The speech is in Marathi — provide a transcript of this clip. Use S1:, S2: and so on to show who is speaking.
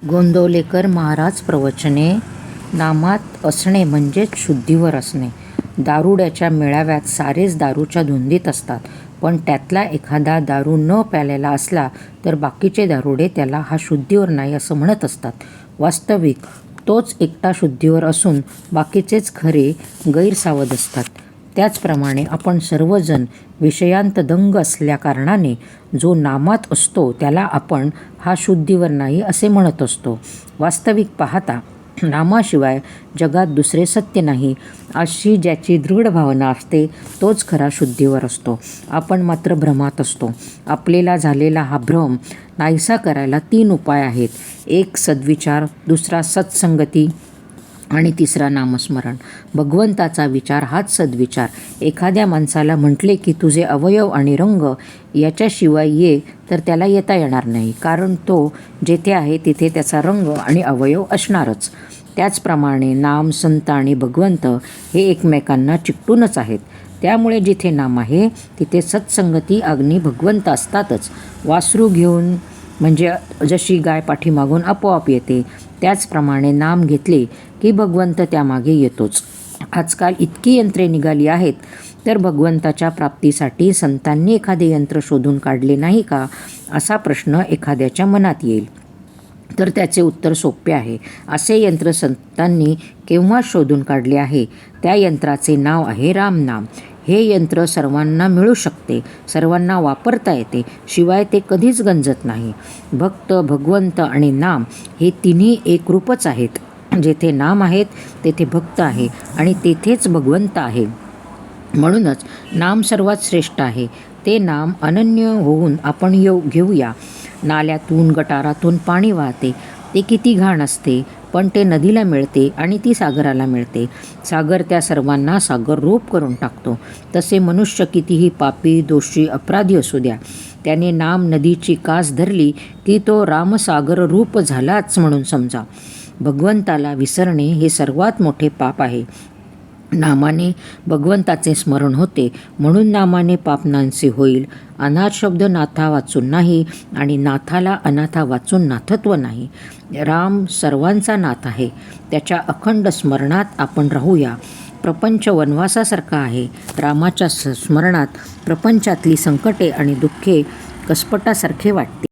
S1: गोंदवलेकर महाराज प्रवचने. नामात असणे म्हणजेच शुद्धीवर असणे. दारुड्याच्या मेळाव्यात सारेच दारूच्या धुंदीत असतात, पण त्यातला एखादा दारू न प्यालेला असला तर बाकीचे दारुडे त्याला हा शुद्धीवर नाही असं म्हणत असतात. वास्तविक तोच एकटा शुद्धीवर असून बाकीचेच खरे गैरसावध असतात. त्याचप्रमाणे आपण सर्वजण विषयांत दंग असल्याकारणाने जो नामात असतो त्याला आपण हा शुद्धीवर नाही असे म्हणत असतो. वास्तविक पाहता नामाशिवाय जगात दुसरे सत्य नाही अशी ज्याची दृढ भावना असते तोच खरा शुद्धीवर असतो. आपण मात्र भ्रमात असतो. आपल्याला झालेला हा भ्रम नाहीसा करायला 3 उपाय आहेत. एक सद्विचार, दुसरा सत्संगती आणि तिसरा नामस्मरण. भगवंताचा विचार हाच सद्विचार. एखाद्या माणसाला म्हटले की तुझे अवयव आणि रंग याच्याशिवाय ये, तर त्याला येता येणार नाही, कारण तो जेथे आहे तिथे त्याचा रंग आणि अवयव असणारच. त्याचप्रमाणे नाम, संत आणि भगवंत हे एकमेकांना चिकटूनच आहेत. त्यामुळे जिथे नाम आहे तिथे सत्संगती अग्नी भगवंत असतातच. वासरू घेऊन म्हणजे जशी गाय पाठीमागून आपोआप येते, त्याचप्रमाणे नाम घेतले की भगवंत त्यामागे येतोच. आजकाल इतकी यंत्रे निघाली आहेत, तर भगवंताच्या प्राप्तीसाठी संतांनी एखादे यंत्र शोधून काढले नाही का, असा प्रश्न एखाद्याच्या मनात येईल. तर त्याचे उत्तर सोपे आहे. असे यंत्र संतांनी केव्हा शोधून काढले आहे. त्या यंत्राचे नाव आहे रामनाम. हे यंत्र सर्वांना मिळू शकते, सर्वांना वापरता येते, शिवाय ते कधीच गंजत नाही. भक्त, भगवंत आणि नाम हे तिन्ही एकरूपच आहेत. जेथे नाम आहेत तेथे भक्त आहे आणि तेथेच भगवंत आहे. म्हणूनच नाम सर्वात श्रेष्ठ आहे. ते नाम अनन्य होऊन आपण घेऊया. नाल्यातून, गटारातून पाणी वाहते. ते किती घाण असते, पण ते नदीला मिळते आणि ती सागराला मिळते. सागर त्या सर्वांना सागर रूप करून टाकतो. तसे मनुष्य कितीही पापी, दोषी, अपराधी असू द्या, त्याने नाम नदीची कास धरली की तो रामसागर रूप झालाच म्हणून समजा. भगवंताला विसरणे हे सर्वात मोठे पाप आहे. नामाने भगवंताचे स्मरण होते, म्हणून नामाने पाप नाहीसे होईल. अनाथ शब्द नाथा वाचून नाही आणि नाथाला अनाथा वाचून नाथत्व नाही. राम सर्वांचा नाथ आहे. त्याच्या अखंड स्मरणात आपण राहूया. प्रपंच वनवासासारखा आहे. रामाच्या स्मरणात प्रपंचातली संकटे आणि दुःखे कसपटासारखे वाटते.